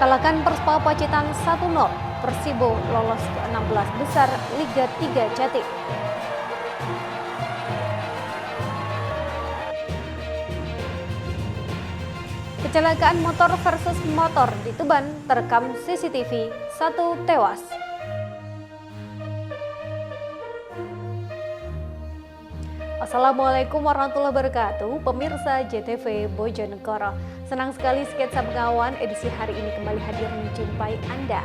kalahkan Perspa Pacitan 1-0, Persibo lolos ke 16 besar Liga 3 Jatim. Kecelakaan motor versus motor di Tuban terekam CCTV, 1 tewas. Assalamualaikum warahmatullahi wabarakatuh, pemirsa JTV Bojonegoro. Senang sekali Sketsa Bengawan edisi hari ini kembali hadir menjumpai Anda.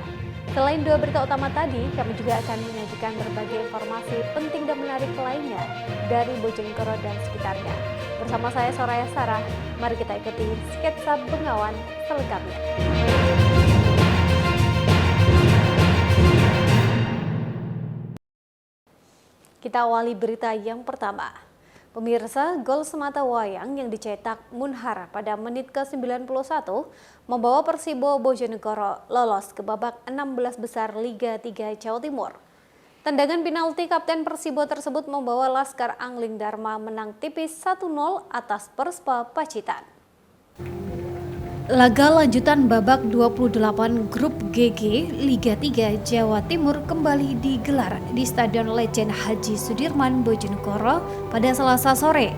Selain dua berita utama tadi, kami juga akan menyajikan berbagai informasi penting dan menarik lainnya dari Bojonegoro dan sekitarnya. Bersama saya Soraya Sarah, mari kita ikuti Sketsa Bengawan selengkapnya. Kita awali berita yang pertama. Pemirsa, gol sematawayang yang dicetak Munhar pada menit ke-91 membawa Persibo Bojonegoro lolos ke babak 16 besar Liga 3 Jawa Timur. Tendangan penalti kapten Persibo tersebut membawa Laskar Angling Dharma menang tipis 1-0 atas Perspa Pacitan. Laga lanjutan babak 28 grup GG Liga 3 Jawa Timur kembali digelar di Stadion Legend Haji Sudirman Bojonegoro pada Selasa sore.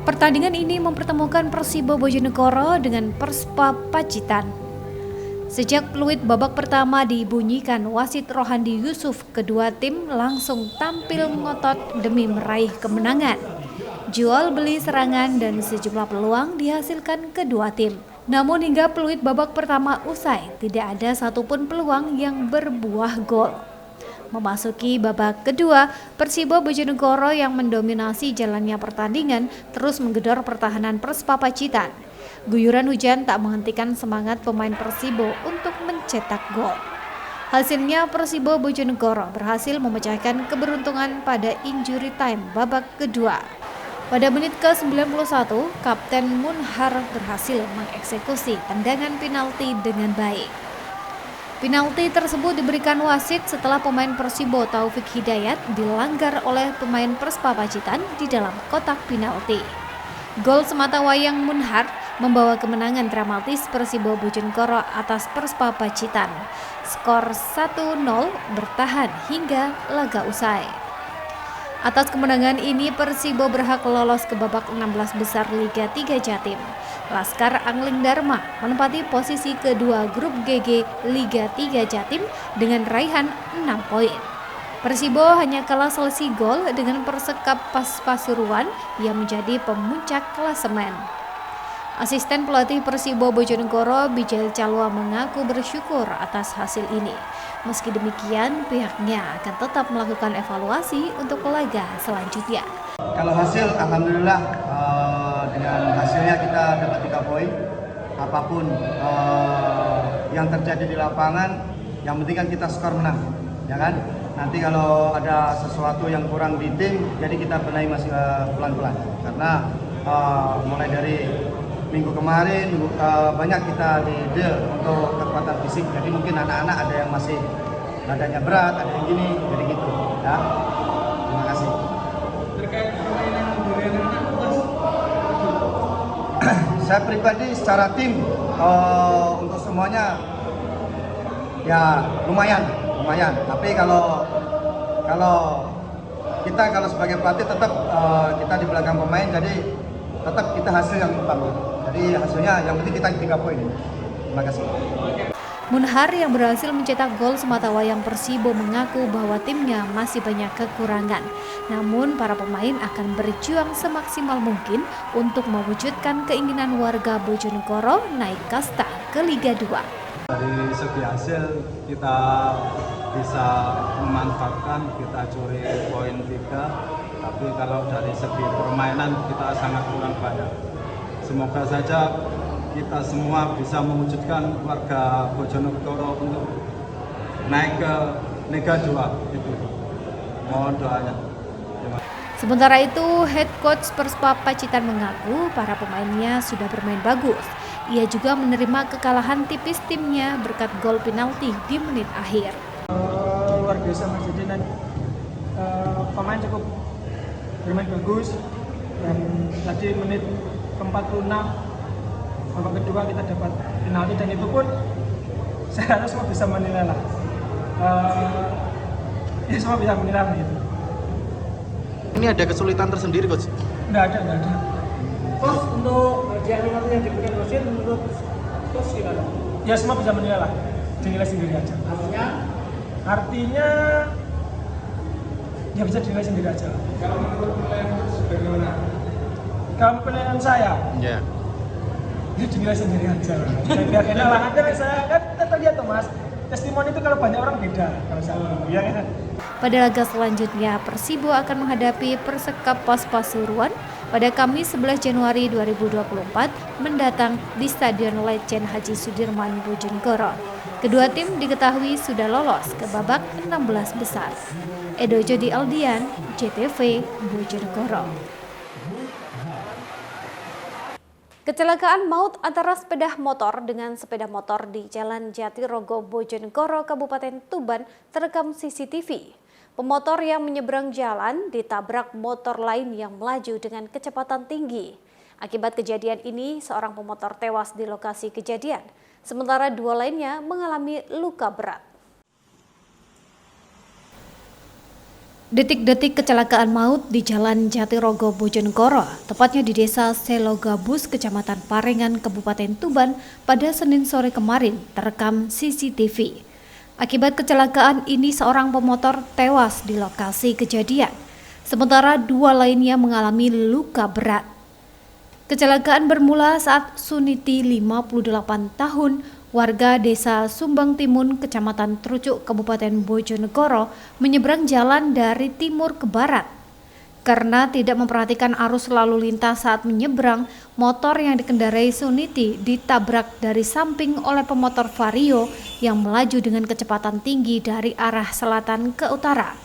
Pertandingan ini mempertemukan Persibo Bojonegoro dengan Perspa Pacitan. Sejak peluit babak pertama dibunyikan wasit Rohandi Yusuf, kedua tim langsung tampil ngotot demi meraih kemenangan. Jual beli serangan dan sejumlah peluang dihasilkan kedua tim. Namun hingga peluit babak pertama usai, tidak ada satupun peluang yang berbuah gol. Memasuki babak kedua, Persibo Bojonegoro yang mendominasi jalannya pertandingan terus menggedor pertahanan Perspa Pacitan. Guyuran hujan tak menghentikan semangat pemain Persibo untuk mencetak gol. Hasilnya Persibo Bojonegoro berhasil memecahkan keberuntungan pada injury time babak kedua. Pada menit ke-91, Kapten Munhar berhasil mengeksekusi tendangan penalti dengan baik. Penalti tersebut diberikan wasit setelah pemain Persibo Taufik Hidayat dilanggar oleh pemain Perspa Pacitan di dalam kotak penalti. Gol sematawayang Munhar membawa kemenangan dramatis Persibo Bojonegoro atas Perspa Pacitan. Skor 1-0 bertahan hingga laga usai. Atas kemenangan ini Persibo berhak lolos ke babak 16 besar Liga 3 Jatim. Laskar Angling Dharma menempati posisi kedua grup GG Liga 3 Jatim dengan raihan 6 poin. Persibo hanya kalah selisih gol dengan Persekap Pasuruan yang menjadi pemuncak klasemen. Asisten pelatih Persibo Bojonegoro Bijal Calwa mengaku bersyukur atas hasil ini. Meski demikian, pihaknya akan tetap melakukan evaluasi untuk laga selanjutnya. Kalau hasil, alhamdulillah dengan hasilnya kita dapat 3 poin. Apapun yang terjadi di lapangan, yang penting kan kita skor menang, ya kan? Nanti kalau ada sesuatu yang kurang di tim, jadi kita benahi masih pelan-pelan. Karena mulai dari minggu kemarin banyak kita di deal untuk kekuatan fisik, jadi mungkin anak-anak ada yang masih badannya berat, ada yang gini, jadi gitu ya. Terima kasih. Terkait permainan dari anak-anak, saya pribadi secara tim untuk semuanya ya lumayan. Tapi kalau kita sebagai pelatih tetap kita di belakang pemain, jadi tetap kita hasil yang utama. Jadi hasilnya yang penting kita 3 poin. Terima kasih. Munhar yang berhasil mencetak gol sematawayang Persibo mengaku bahwa timnya masih banyak kekurangan. Namun para pemain akan berjuang semaksimal mungkin untuk mewujudkan keinginan warga Bojonegoro naik kasta ke Liga 2. Dari segi hasil kita bisa memanfaatkan, kita curi poin 3. Tapi kalau dari segi permainan kita sangat kurang banyak. Semoga saja kita semua bisa mewujudkan warga Bojonegoro untuk naik ke Liga 2. Itu. Mohon doanya. Sementara itu, head coach Perspa Pacitan mengaku para pemainnya sudah bermain bagus. Ia juga menerima kekalahan tipis timnya berkat gol penalti di menit akhir. Luar biasa Mas Jadi, dan pemain cukup bermain bagus, dan tadi menit ke-46 babak kedua kita dapat penalti, dan itu pun saya rasa semua bisa menilai lah. Ya semua bisa menilai gitu. Ini ada kesulitan tersendiri coach? Nggak ada. Terus untuk diagnosis yang diberikan dosen menurut terus gimana? Ya semua bisa menilai lah, dinilai sendiri aja. Artinya ya bisa dinilai sendiri aja. Kalau menurut penilaian bagaimana? Kalau penilaian saya, Ya. ya dinilai sendiri aja. Biar enak lah, nanti saya kan terlihat tuh mas, testimoni itu kalau banyak orang beda kalau saya, ya kan. Pada laga selanjutnya, Persibo akan menghadapi Persekap Pasuruan pada Kamis 11 Januari 2024 mendatang di Stadion Letjen Haji Sudirman, Bojonegoro. Kedua tim diketahui sudah lolos ke babak 16 besar. Edo Jody Aldian, JTV, Bojonegoro. Kecelakaan maut antara sepeda motor dengan sepeda motor di Jalan Jatirogo, Bojonegoro, Kabupaten Tuban terekam CCTV. Pemotor yang menyeberang jalan ditabrak motor lain yang melaju dengan kecepatan tinggi. Akibat kejadian ini, seorang pemotor tewas di lokasi kejadian, sementara dua lainnya mengalami luka berat. Detik-detik kecelakaan maut di Jalan Jatirogo, Bojonegoro, tepatnya di Desa Selogabus, Kecamatan Parengan, Kabupaten Tuban, pada Senin sore kemarin terekam CCTV. Akibat kecelakaan ini, seorang pemotor tewas di lokasi kejadian, sementara dua lainnya mengalami luka berat. Kecelakaan bermula saat Suniti, 58 tahun, warga Desa Sumbang Timun, Kecamatan Trucuk, Kabupaten Bojonegoro, menyeberang jalan dari timur ke barat. Karena tidak memperhatikan arus lalu lintas saat menyeberang, motor yang dikendarai Suniti ditabrak dari samping oleh pemotor Vario yang melaju dengan kecepatan tinggi dari arah selatan ke utara.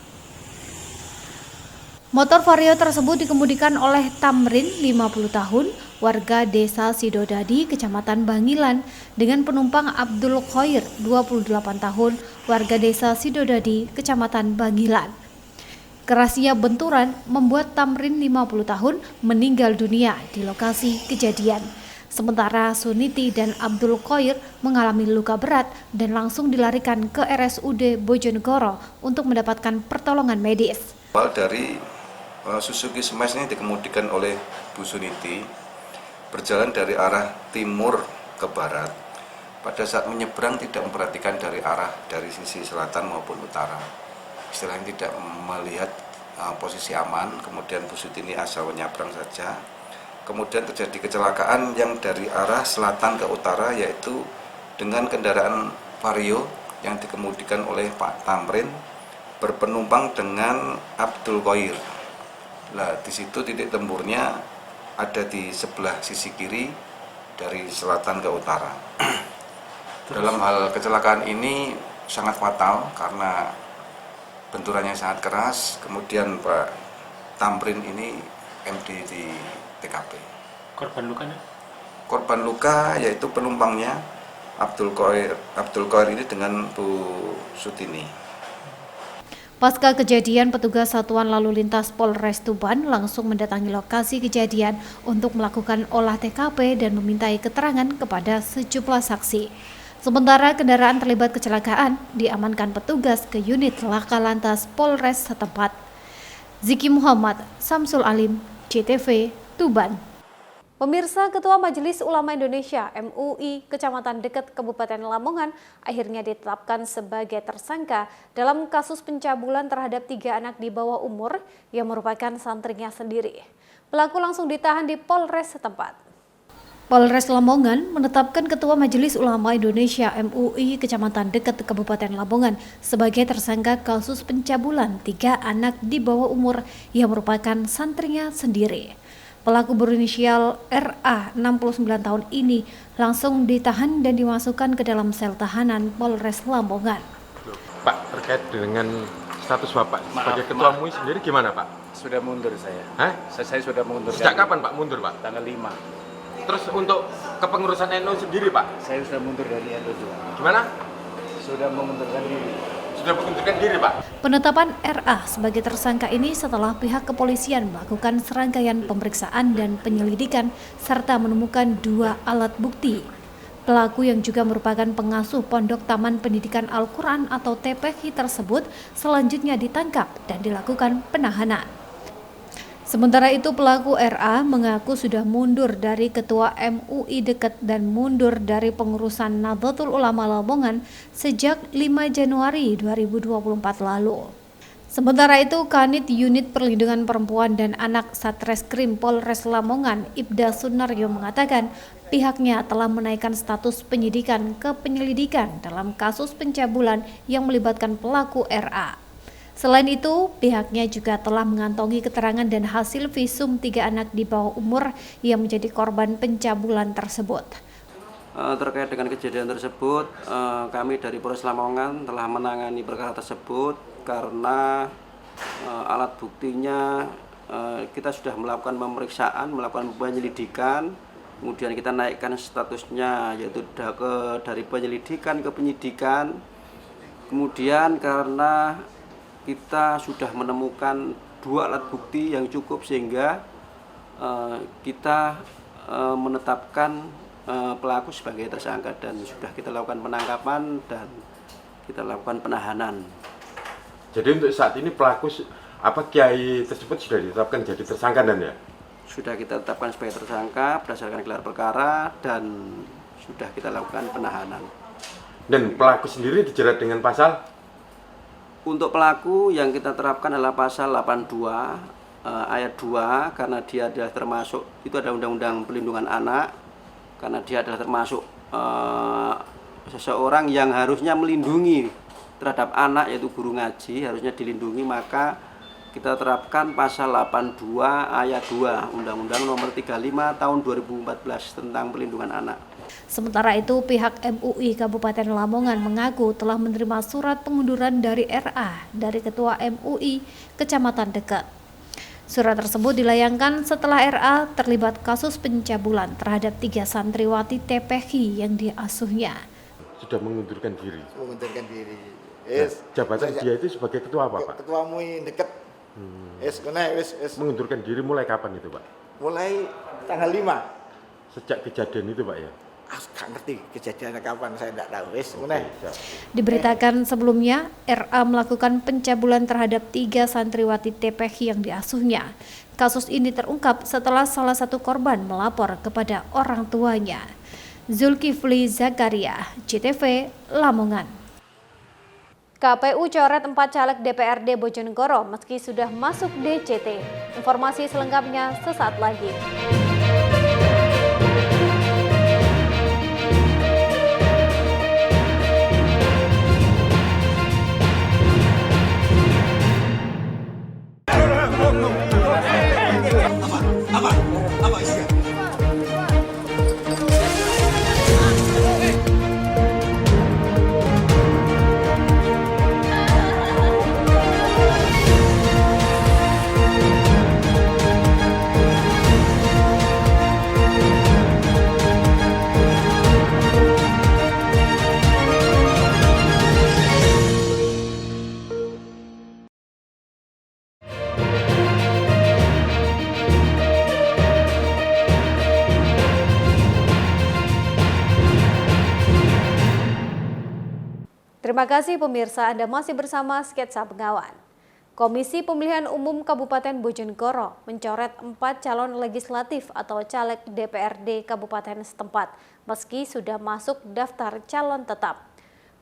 Motor Vario tersebut dikemudikan oleh Tamrin, 50 tahun, warga Desa Sidodadi, Kecamatan Bangilan, dengan penumpang Abdul Khoir, 28 tahun, warga Desa Sidodadi, Kecamatan Bangilan. Kerasnya benturan membuat Tamrin, 50 tahun, meninggal dunia di lokasi kejadian. Sementara Suniti dan Abdul Khoir mengalami luka berat dan langsung dilarikan ke RSUD Bojonegoro untuk mendapatkan pertolongan medis. Dari Suzuki Smash ini dikemudikan oleh Bu Suniti berjalan dari arah timur ke barat. Pada saat menyeberang tidak memperhatikan dari arah dari sisi selatan maupun utara. Istilahnya tidak melihat posisi aman, kemudian Bu Suniti asal menyeberang saja. Kemudian terjadi kecelakaan yang dari arah selatan ke utara, yaitu dengan kendaraan Vario yang dikemudikan oleh Pak Tamrin berpenumpang dengan Abdul Khoir. Nah, di situ titik tempurnya ada di sebelah sisi kiri dari selatan ke utara. Dalam hal kecelakaan ini sangat fatal karena benturannya sangat keras. Kemudian Pak Tamrin ini MD di TKP. Korban lukanya? Korban luka yaitu penumpangnya Abdul Khoir ini dengan Bu Sutini. Pasca kejadian, petugas Satuan Lalu Lintas Polres Tuban langsung mendatangi lokasi kejadian untuk melakukan olah TKP dan memintai keterangan kepada sejumlah saksi. Sementara kendaraan terlibat kecelakaan diamankan petugas ke unit laka lantas Polres setempat. Ziki Muhammad, Samsul Alim, JTV, Tuban. Pemirsa, Ketua Majelis Ulama Indonesia MUI Kecamatan Dekat Kabupaten Lamongan akhirnya ditetapkan sebagai tersangka dalam kasus pencabulan terhadap 3 anak di bawah umur yang merupakan santrinya sendiri. Pelaku langsung ditahan di Polres setempat. Polres Lamongan menetapkan Ketua Majelis Ulama Indonesia MUI Kecamatan Dekat Kabupaten Lamongan sebagai tersangka kasus pencabulan 3 anak di bawah umur yang merupakan santrinya sendiri. Pelaku berinisial RA, 69 tahun ini langsung ditahan dan dimasukkan ke dalam sel tahanan Polres Lamongan. Pak, terkait dengan status Bapak sebagai Ketua MUI sendiri gimana Pak? Sudah mundur saya. Hah? Saya sudah mundur. Sejak kapan Pak mundur Pak? Tanggal 5. Terus untuk kepengurusan NU sendiri Pak? Saya sudah mundur dari NU juga. Gimana? Sudah mengundurkan diri. Sudah mengundurkan diri Pak? Penetapan RA sebagai tersangka ini setelah pihak kepolisian melakukan serangkaian pemeriksaan dan penyelidikan serta menemukan 2 alat bukti. Pelaku yang juga merupakan pengasuh Pondok Taman Pendidikan Al-Quran atau TPQ tersebut selanjutnya ditangkap dan dilakukan penahanan. Sementara itu pelaku RA mengaku sudah mundur dari Ketua MUI Dekat dan mundur dari pengurusan Nahdlatul Ulama Lamongan sejak 5 Januari 2024 lalu. Sementara itu, Kanit Unit Perlindungan Perempuan dan Anak Satreskrim Polres Lamongan, Ibda Sunaryo mengatakan pihaknya telah menaikkan status penyidikan ke penyelidikan dalam kasus pencabulan yang melibatkan pelaku RA. Selain itu, pihaknya juga telah mengantongi keterangan dan hasil visum 3 anak di bawah umur yang menjadi korban pencabulan tersebut. Terkait dengan kejadian tersebut, kami dari Polres Lamongan telah menangani perkara tersebut karena alat buktinya kita sudah melakukan pemeriksaan, melakukan penyelidikan, kemudian kita naikkan statusnya yaitu dari penyelidikan ke penyidikan. Kemudian karena kita sudah menemukan 2 alat bukti yang cukup sehingga kita menetapkan pelaku sebagai tersangka dan sudah kita lakukan penangkapan dan kita lakukan penahanan. Jadi untuk saat ini pelaku kiai tersebut sudah ditetapkan jadi tersangka dan ya? Sudah kita tetapkan sebagai tersangka berdasarkan gelar perkara dan sudah kita lakukan penahanan. Dan pelaku sendiri dijerat dengan pasal? Untuk pelaku yang kita terapkan adalah pasal 82 ayat 2 karena dia adalah termasuk, itu ada Undang-Undang Perlindungan Anak, karena dia adalah termasuk seseorang yang harusnya melindungi terhadap anak yaitu guru ngaji, harusnya dilindungi, maka kita terapkan pasal 82 ayat 2 Undang-Undang Nomor 35 Tahun 2014 tentang Perlindungan Anak. Sementara itu, pihak MUI Kabupaten Lamongan mengaku telah menerima surat pengunduran dari RA dari Ketua MUI Kecamatan Dekat. Surat tersebut dilayangkan setelah RA terlibat kasus pencabulan terhadap 3 santriwati TPQ yang diasuhnya. Sudah mengundurkan diri? Mengundurkan diri. Jabatan dia itu sebagai ketua apa, Pak? Ketua MUI Dekat. Mengundurkan diri mulai kapan itu, Pak? Mulai tanggal 5. Sejak kejadian itu, Pak ya? Gak ngerti kejadiannya kapan, saya tidak tahu. Diberitakan sebelumnya, RA melakukan pencabulan terhadap 3 santriwati TPQ yang diasuhnya. Kasus ini terungkap setelah salah satu korban melapor kepada orang tuanya. Zulkifli Zakaria, CTV, Lamongan. KPU coret 4 caleg DPRD Bojonegoro meski sudah masuk DCT. Informasi selengkapnya sesaat lagi. Terima kasih pemirsa, Anda masih bersama Sketsa Pengawan. Komisi Pemilihan Umum Kabupaten Bojonegoro mencoret 4 calon legislatif atau caleg DPRD Kabupaten setempat, meski sudah masuk daftar calon tetap.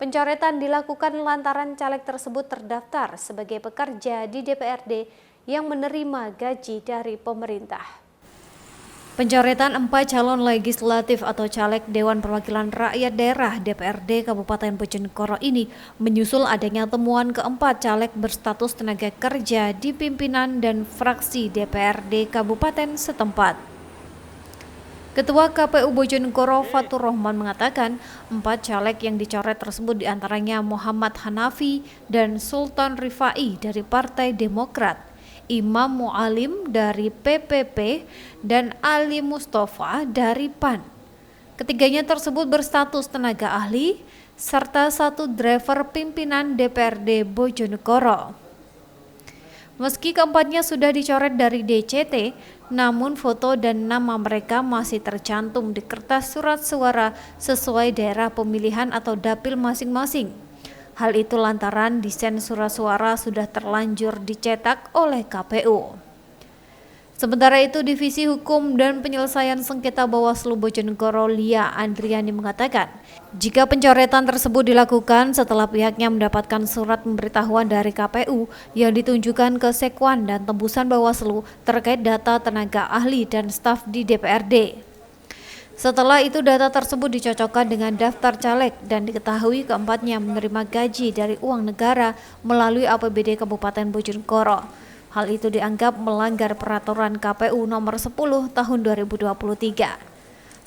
Pencoretan dilakukan lantaran caleg tersebut terdaftar sebagai pekerja di DPRD yang menerima gaji dari pemerintah. Pencoretan 4 calon legislatif atau caleg Dewan Perwakilan Rakyat Daerah DPRD Kabupaten Bojonegoro ini menyusul adanya temuan keempat caleg berstatus tenaga kerja di pimpinan dan fraksi DPRD Kabupaten setempat. Ketua KPU Bojonegoro Fatur Rahman mengatakan 4 caleg yang dicoret tersebut diantaranya Muhammad Hanafi dan Sultan Rifai dari Partai Demokrat, Imam Mu'alim dari PPP, dan Ali Mustafa dari PAN. Ketiganya tersebut berstatus tenaga ahli, serta 1 driver pimpinan DPRD Bojonegoro. Meski keempatnya sudah dicoret dari DCT, namun foto dan nama mereka masih tercantum di kertas surat suara sesuai daerah pemilihan atau dapil masing-masing. Hal itu lantaran desain surat suara sudah terlanjur dicetak oleh KPU. Sementara itu, Divisi Hukum dan Penyelesaian Sengketa Bawaslu Bojonegoro Lia Andriani mengatakan, jika pencoretan tersebut dilakukan setelah pihaknya mendapatkan surat pemberitahuan dari KPU yang ditunjukkan ke Sekwan dan tembusan Bawaslu terkait data tenaga ahli dan staf di DPRD. Setelah itu data tersebut dicocokkan dengan daftar caleg dan diketahui keempatnya menerima gaji dari uang negara melalui APBD Kabupaten Bojonegoro. Hal itu dianggap melanggar peraturan KPU nomor 10 tahun 2023.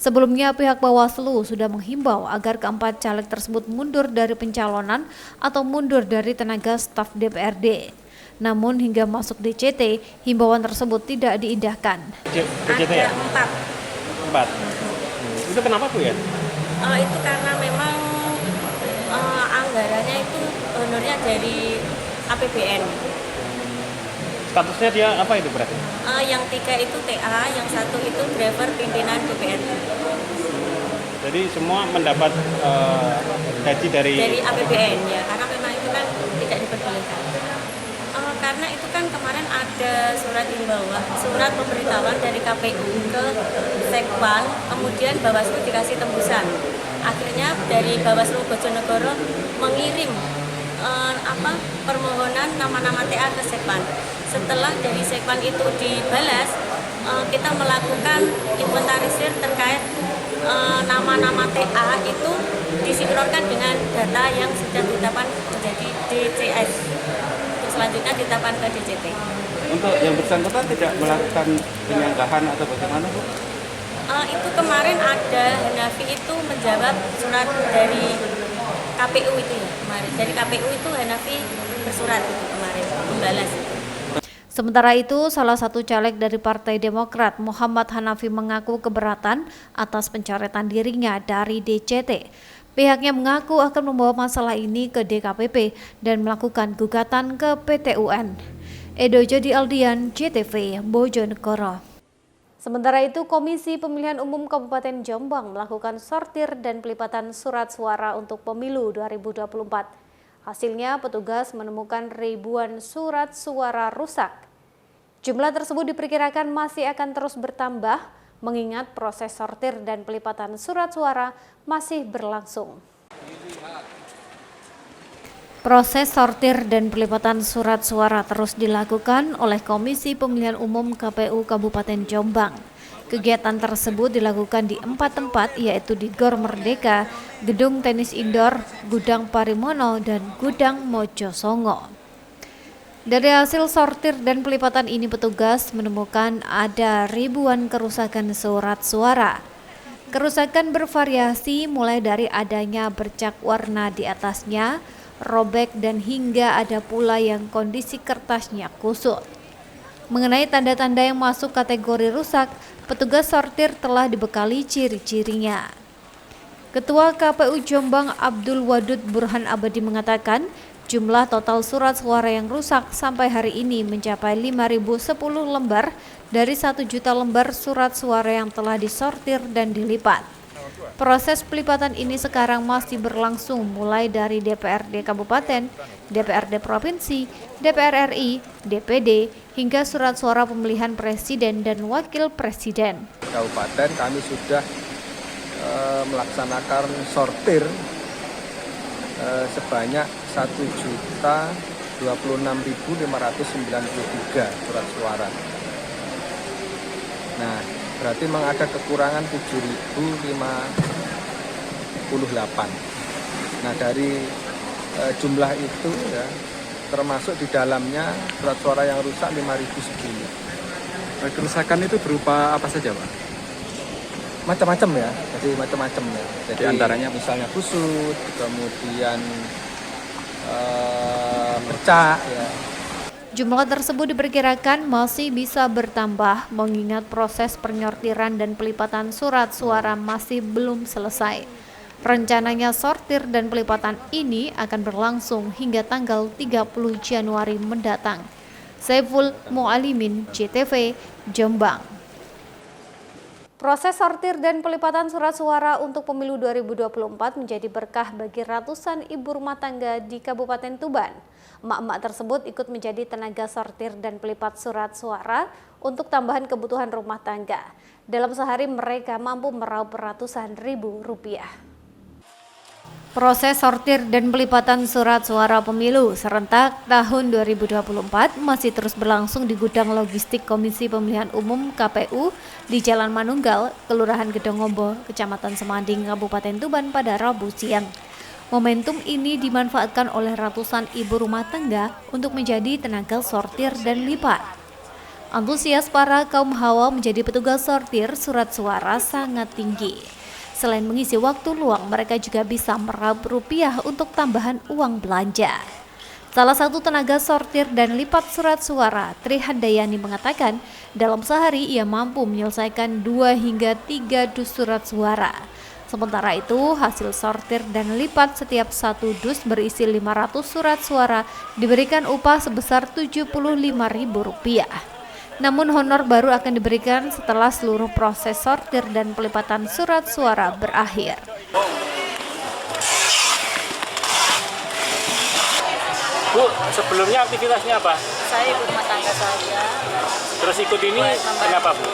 Sebelumnya pihak Bawaslu sudah menghimbau agar keempat caleg tersebut mundur dari pencalonan atau mundur dari tenaga staf DPRD. Namun hingga masuk DCT, himbauan tersebut tidak diindahkan. DCT ya? Empat. Itu kenapa Bu ya? Itu karena memang anggarannya itu honornya dari APBN. Statusnya dia apa itu berarti? Yang 3 itu TA, yang 1 itu driver pimpinan DPRD. Jadi semua mendapat gaji dari APBN ya, karena memang itu kan tidak diperbolehkan. Karena itu kan kemarin ada surat himbauan, surat pemberitahuan dari KPU ke Sekwan, kemudian Bawaslu dikasih tembusan. Akhirnya dari Bawaslu Bojonegoro mengirim permohonan nama-nama TA ke Sekwan. Setelah dari Sekwan itu dibalas, kita melakukan inventarisir terkait nama-nama TA itu disinkronkan dengan data yang sudah ditetapkan menjadi DCS. Selanjutnya ditetapkan ke DCT. Untuk yang bersangkutan tidak melakukan penyanggahan atau bagaimana Bu? Itu kemarin ada Hanafi itu menjawab surat dari KPU itu ya kemarin. Dari KPU itu Hanafi bersurat itu kemarin membalas itu. Sementara itu, salah satu caleg dari Partai Demokrat, Muhammad Hanafi, mengaku keberatan atas pencoretan dirinya dari DCT. Pihaknya mengaku akan membawa masalah ini ke DKPP dan melakukan gugatan ke PT UN. Edo Jodi Aldian, JTV, Bojonegoro. Sementara itu, Komisi Pemilihan Umum Kabupaten Jombang melakukan sortir dan pelipatan surat suara untuk pemilu 2024. Hasilnya, petugas menemukan ribuan surat suara rusak. Jumlah tersebut diperkirakan masih akan terus bertambah, mengingat proses sortir dan pelipatan surat suara masih berlangsung. Proses sortir dan pelipatan surat suara terus dilakukan oleh Komisi Pemilihan Umum KPU Kabupaten Jombang. Kegiatan tersebut dilakukan di 4 tempat, yaitu di Gor Merdeka, Gedung Tenis Indoor, Gudang Parimono, dan Gudang Mojosongo. Dari hasil sortir dan pelipatan ini, petugas menemukan ada ribuan kerusakan surat suara. Kerusakan bervariasi mulai dari adanya bercak warna di atasnya, robek, dan hingga ada pula yang kondisi kertasnya kusut. Mengenai tanda-tanda yang masuk kategori rusak, petugas sortir telah dibekali ciri-cirinya. Ketua KPU Jombang Abdul Wadud Burhan Abadi mengatakan, jumlah total surat suara yang rusak sampai hari ini mencapai 5.010 lembar dari 1 juta lembar surat suara yang telah disortir dan dilipat. Proses pelipatan ini sekarang masih berlangsung mulai dari DPRD Kabupaten, DPRD Provinsi, DPR RI, DPD, hingga surat suara pemilihan Presiden dan Wakil Presiden. Kabupaten kami sudah melaksanakan sortir sebanyak 1.026.593 surat suara. Nah, berarti memang ada kekurangan 7.058. Nah, dari jumlah itu ya, termasuk di dalamnya surat suara yang rusak 5.000 segini. Kerusakan itu berupa apa saja Pak? Macam-macam ya, jadi macam-macam ya. Jadi antaranya misalnya kusut, kemudian bercak ya. Jumlah tersebut diperkirakan masih bisa bertambah mengingat proses penyortiran dan pelipatan surat suara masih belum selesai. Rencananya sortir dan pelipatan ini akan berlangsung hingga tanggal 30 Januari mendatang. Saiful Mualimin, JTV, Jombang. Proses sortir dan pelipatan surat suara untuk pemilu 2024 menjadi berkah bagi ratusan ibu rumah tangga di Kabupaten Tuban. Emak-emak tersebut ikut menjadi tenaga sortir dan pelipat surat suara untuk tambahan kebutuhan rumah tangga. Dalam sehari mereka mampu meraup ratusan ribu rupiah. Proses sortir dan pelipatan surat suara pemilu serentak tahun 2024 masih terus berlangsung di gudang logistik Komisi Pemilihan Umum KPU di Jalan Manunggal, Kelurahan Gedongombo, Kecamatan Semanding, Kabupaten Tuban pada Rabu siang. Momentum ini dimanfaatkan oleh ratusan ibu rumah tangga untuk menjadi tenaga sortir dan lipat. Antusias para kaum hawa menjadi petugas sortir surat suara sangat tinggi. Selain mengisi waktu luang, mereka juga bisa meraup rupiah untuk tambahan uang belanja. Salah satu tenaga sortir dan lipat surat suara, Tri Handayani mengatakan, dalam sehari ia mampu menyelesaikan 2 hingga 3 dus surat suara. Sementara itu, hasil sortir dan lipat setiap satu dus berisi 500 surat suara diberikan upah sebesar Rp75.000. Namun honor baru akan diberikan setelah seluruh proses sortir dan pelipatan surat suara berakhir. Bu, sebelumnya aktivitasnya apa? Saya ibu rumah tangga saja. Terus ikut ini kenapa, Bu?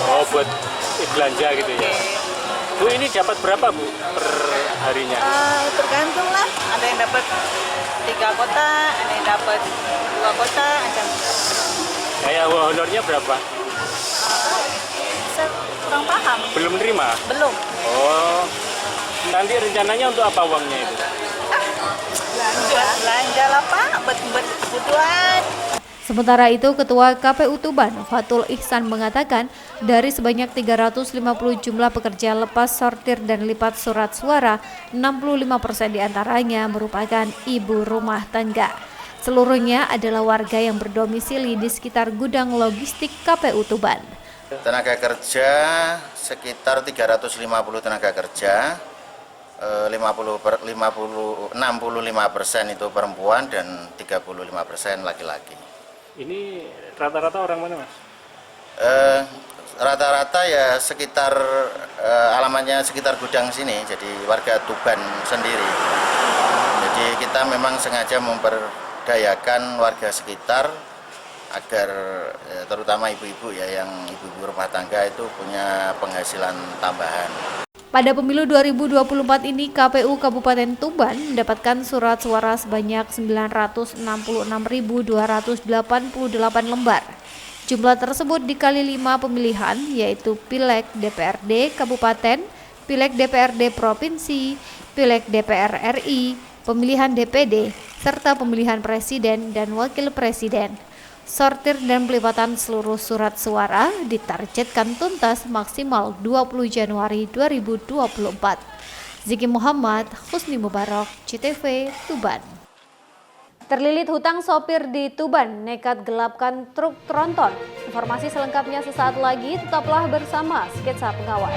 Oh, buat belanja gitu ya. Bu, ini dapat berapa, Bu, per harinya? Tergantung lah. Ada yang dapat 3 kota, ada yang dapat 2 kota, ada. Kayak honornya berapa? Saya kurang paham. Belum terima? Belum. Oh, nanti rencananya untuk apa uangnya itu? Belanja lah Pak, buat kebutuhan. Sementara itu, Ketua KPU Tuban, Fatul Ihsan mengatakan, dari sebanyak 350 jumlah pekerja lepas sortir dan lipat surat suara, 65% diantaranya merupakan ibu rumah tangga. Seluruhnya adalah warga yang berdomisili di sekitar gudang logistik KPU Tuban. Tenaga kerja sekitar 350 tenaga kerja, 65% itu perempuan dan 35% laki-laki. Ini rata-rata orang mana, Mas? Rata-rata ya sekitar alamatnya sekitar gudang sini, jadi warga Tuban sendiri. Jadi kita memang sengaja memperdayakan warga sekitar agar terutama ibu-ibu ya, yang ibu-ibu rumah tangga itu punya penghasilan tambahan. Pada pemilu 2024 ini, KPU Kabupaten Tuban mendapatkan surat suara sebanyak 966.288 lembar. Jumlah tersebut dikali 5 pemilihan, yaitu Pileg DPRD Kabupaten, Pileg DPRD Provinsi, Pileg DPR RI, pemilihan DPD, serta pemilihan Presiden dan Wakil Presiden. Sortir dan pelipatan seluruh surat suara ditargetkan tuntas maksimal 20 Januari 2024. Ziki Muhammad, Husni Mubarak, CTV, Tuban. Terlilit hutang sopir di Tuban, nekat gelapkan truk tronton. Informasi selengkapnya sesaat lagi, tetaplah bersama Sketsa Pengawal.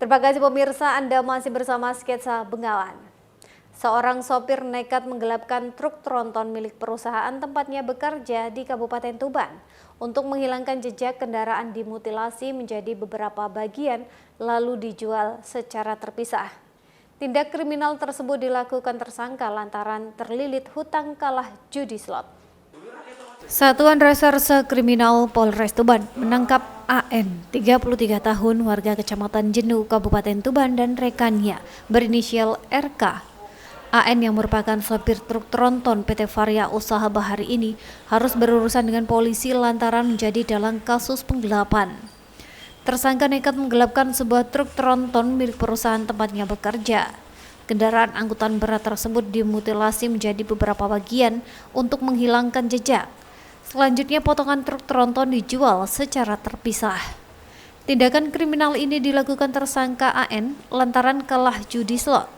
Terima kasih pemirsa, Anda masih bersama Sketsa Bengawan. Seorang sopir nekat menggelapkan truk tronton milik perusahaan tempatnya bekerja di Kabupaten Tuban. Untuk menghilangkan jejak kendaraan dimutilasi menjadi beberapa bagian lalu dijual secara terpisah. Tindak kriminal tersebut dilakukan tersangka lantaran terlilit hutang kalah judi slot. Satuan Reserse Kriminal Polres Tuban menangkap AN, 33 tahun, warga Kecamatan Jenuh, Kabupaten Tuban dan rekannya berinisial RK. AN yang merupakan sopir truk tronton PT Varia Usaha Bahari ini harus berurusan dengan polisi lantaran menjadi dalang kasus penggelapan. Tersangka nekat menggelapkan sebuah truk tronton milik perusahaan tempatnya bekerja. Kendaraan angkutan berat tersebut dimutilasi menjadi beberapa bagian untuk menghilangkan jejak. Selanjutnya potongan truk tronton dijual secara terpisah. Tindakan kriminal ini dilakukan tersangka AN lantaran kalah judi slot.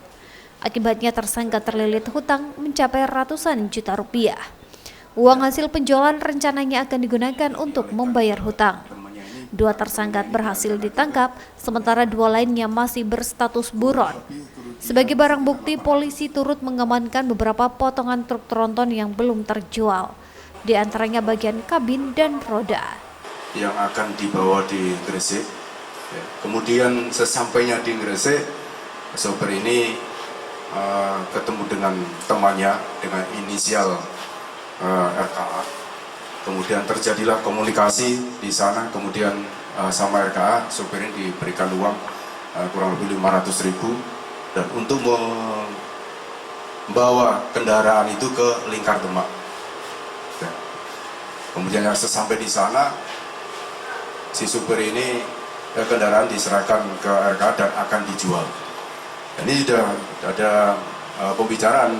Akibatnya tersangka terlilit hutang mencapai ratusan juta rupiah. Uang hasil penjualan rencananya akan digunakan untuk membayar hutang. 2 tersangka berhasil ditangkap, sementara 2 lainnya masih berstatus buron. Sebagai barang bukti, polisi turut mengamankan beberapa potongan truk tronton yang belum terjual, di antaranya bagian kabin dan roda. Yang akan dibawa di Gresik. Kemudian sesampainya di Gresik, sopir ini ketemu dengan temannya dengan inisial RKA. Kemudian terjadilah komunikasi di sana, kemudian sama RKA, sopir ini diberikan uang kurang lebih 500.000 dan untuk membawa kendaraan itu ke Lingkar Demak. Kemudian sesampai di sana, si supir ini kendaraan diserahkan ke RKA dan akan dijual. Ini sudah ada pembicaraan,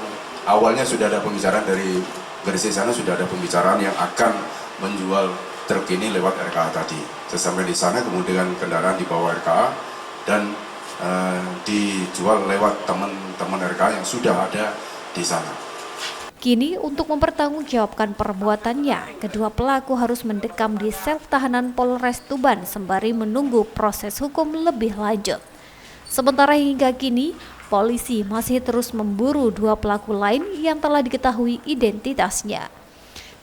awalnya sudah ada pembicaraan dari Gresik sana, sudah ada pembicaraan yang akan menjual truk ini lewat RKA tadi. Sesampai di sana kemudian kendaraan dibawa RKA dan dijual lewat teman-teman RKA yang sudah ada di sana. Kini untuk mempertanggungjawabkan perbuatannya, kedua pelaku harus mendekam di sel tahanan Polres Tuban sembari menunggu proses hukum lebih lanjut. Sementara hingga kini, polisi masih terus memburu 2 pelaku lain yang telah diketahui identitasnya.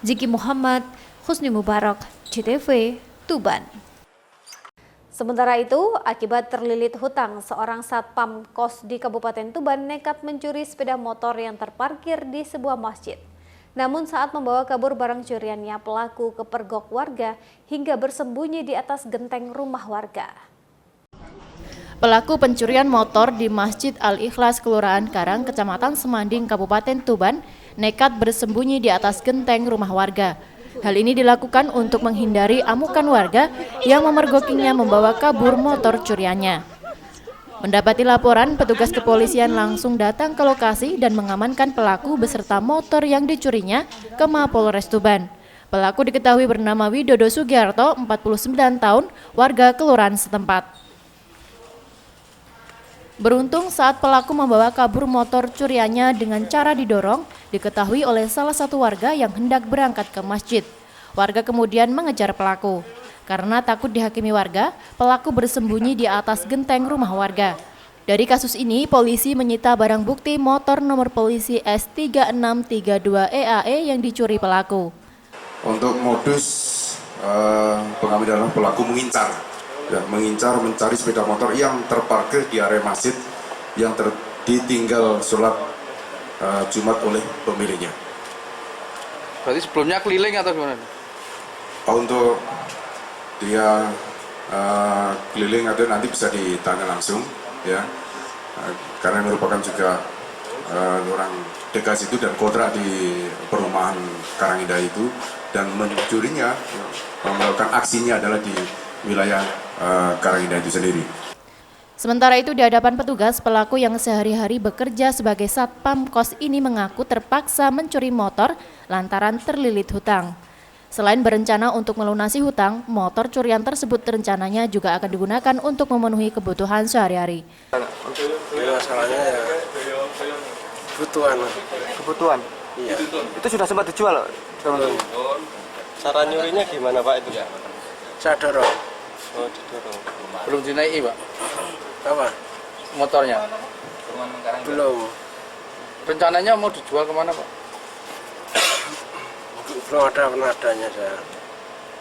Ziki Muhammad, Husni Mubarak, CTV, Tuban. Sementara itu, akibat terlilit hutang, seorang satpam kos di Kabupaten Tuban nekat mencuri sepeda motor yang terparkir di sebuah masjid. Namun saat membawa kabur barang curiannya, pelaku kepergok warga hingga bersembunyi di atas genteng rumah warga. Pelaku pencurian motor di Masjid Al-Ikhlas, Kelurahan Karang, Kecamatan Semanding, Kabupaten Tuban, nekat bersembunyi di atas genteng rumah warga. Hal ini dilakukan untuk menghindari amukan warga yang memergokinya membawa kabur motor curiannya. Mendapati laporan, petugas kepolisian langsung datang ke lokasi dan mengamankan pelaku beserta motor yang dicurinya ke Mapolres Tuban. Pelaku diketahui bernama Widodo Sugiarto, 49 tahun, warga kelurahan setempat. Beruntung saat pelaku membawa kabur motor curiannya dengan cara didorong, diketahui oleh salah satu warga yang hendak berangkat ke masjid. Warga kemudian mengejar pelaku. Karena takut dihakimi warga, pelaku bersembunyi di atas genteng rumah warga. Dari kasus ini, polisi menyita barang bukti motor nomor polisi S3632 EAE yang dicuri pelaku. Untuk modus pengambilan pelaku mengincar mencari sepeda motor yang terparkir di area masjid yang ditinggal sholat Jumat oleh pemiliknya. Berarti sebelumnya keliling atau gimana? Untuk dia keliling atau nanti bisa ditanya langsung, ya, karena merupakan juga orang dekat situ dan kontrak di perumahan Karangindah itu, dan mencurinya melakukan aksinya adalah di wilayah Karangindah itu sendiri. Sementara itu di hadapan petugas, pelaku yang sehari-hari bekerja sebagai satpam kos ini mengaku terpaksa mencuri motor lantaran terlilit hutang. Selain berencana untuk melunasi hutang, motor curian tersebut rencananya juga akan digunakan untuk memenuhi kebutuhan sehari-hari. Masalahnya ya kebutuhan. Iya. Itu sudah sempat dijual, teman-teman. Cara nyurinya gimana, Pak, itu? Saya dorong. Oh, didorong. Belum dinaiki, Pak? Apa? Motornya? Belum. Rencananya mau dijual kemana, Pak? Belum ada penadanya saya.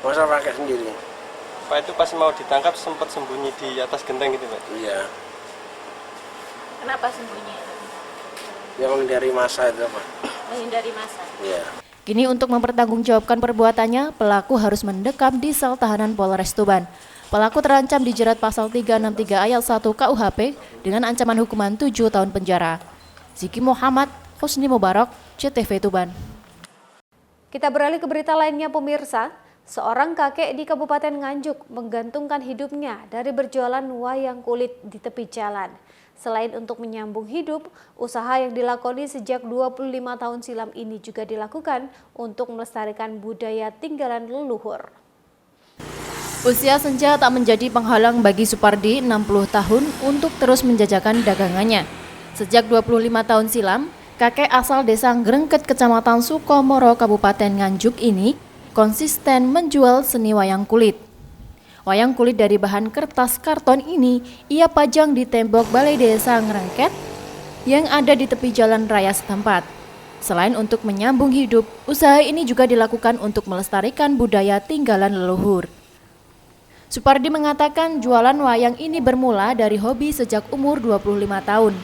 Masa pakai sendiri. Pak, itu pas mau ditangkap sempat sembunyi di atas genteng gitu, Pak? Iya. Kenapa sembunyi? Ya menghindari masa itu, Pak. Menghindari masa? Iya. Kini untuk mempertanggungjawabkan perbuatannya, pelaku harus mendekam di sel tahanan Polres Tuban. Pelaku terancam dijerat pasal 363 ayat 1 KUHP dengan ancaman hukuman 7 tahun penjara. Ziki Muhammad, Husni Mubarak, CTV Tuban. Kita beralih ke berita lainnya pemirsa. Seorang kakek di Kabupaten Nganjuk menggantungkan hidupnya dari berjualan wayang kulit di tepi jalan. Selain untuk menyambung hidup, usaha yang dilakoni sejak 25 tahun silam ini juga dilakukan untuk melestarikan budaya tinggalan leluhur. Usia senja tak menjadi penghalang bagi Supardi, 60 tahun, untuk terus menjajakan dagangannya. Sejak 25 tahun silam, kakek asal desa Ngrengket, Kecamatan Sukomoro, Kabupaten Nganjuk ini konsisten menjual seni wayang kulit. Wayang kulit dari bahan kertas karton ini ia pajang di tembok balai desa Ngrengket yang ada di tepi jalan raya setempat. Selain untuk menyambung hidup, usaha ini juga dilakukan untuk melestarikan budaya tinggalan leluhur. Supardi mengatakan jualan wayang ini bermula dari hobi sejak umur 25 tahun.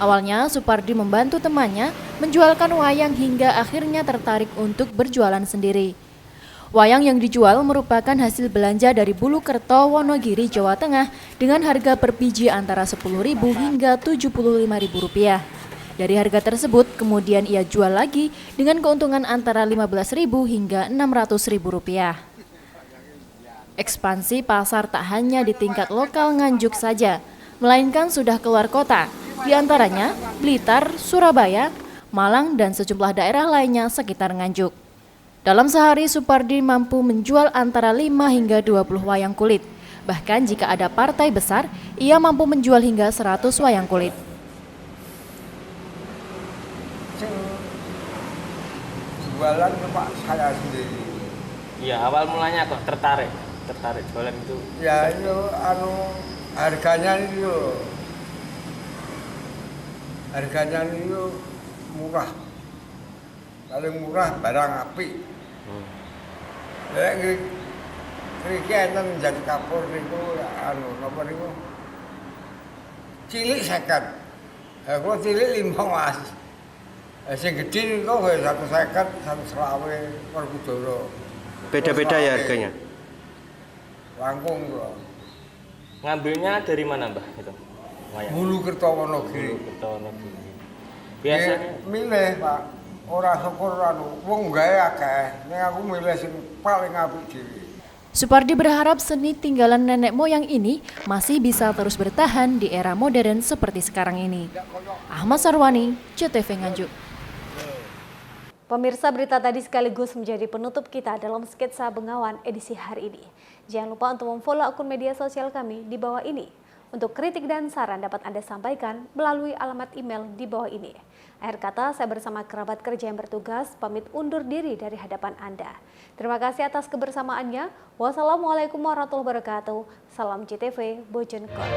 Awalnya Supardi membantu temannya menjualkan wayang hingga akhirnya tertarik untuk berjualan sendiri. Wayang yang dijual merupakan hasil belanja dari Bulukerto, Wonogiri, Jawa Tengah dengan harga per biji antara Rp10.000 hingga Rp75.000. Dari harga tersebut kemudian ia jual lagi dengan keuntungan antara Rp15.000 hingga Rp600.000. Ekspansi pasar tak hanya di tingkat lokal Nganjuk saja, melainkan sudah keluar kota, di antaranya Blitar, Surabaya, Malang, dan sejumlah daerah lainnya sekitar Nganjuk. Dalam sehari, Supardi mampu menjual antara 5 hingga 20 wayang kulit. Bahkan jika ada partai besar, ia mampu menjual hingga 100 wayang kulit. Jualan Pak saya sendiri. Iya, awal mulanya kok tertarik jualan itu. Ya itu harganya itu murah. Paling murah barang api. Ngriki enten jadi kapur niku napa niku? Cilik 50. Kalau cilik 5 Mas. Sing gedhe niku 150, 120 per kudoro. Beda-beda ya harganya. Langkung kok. Ngambilnya dari mana, Mbah? Itu. Bulukerto Wonogiri. Biasanya milih, Pak. Ora syukur wong gawe akeh, ning aku milih sing paling apik dhewe. Supardi berharap seni tinggalan nenek moyang ini masih bisa terus bertahan di era modern seperti sekarang ini. Ahmad Sarwani, CTV Nganjuk. Pemirsa, berita tadi sekaligus menjadi penutup kita dalam sketsa Bengawan edisi hari ini. Jangan lupa untuk memfollow akun media sosial kami di bawah ini. Untuk kritik dan saran dapat Anda sampaikan melalui alamat email di bawah ini. Akhir kata, saya bersama kerabat kerja yang bertugas pamit undur diri dari hadapan Anda. Terima kasih atas kebersamaannya. Wassalamualaikum warahmatullahi wabarakatuh. Salam CTV Bojonegoro.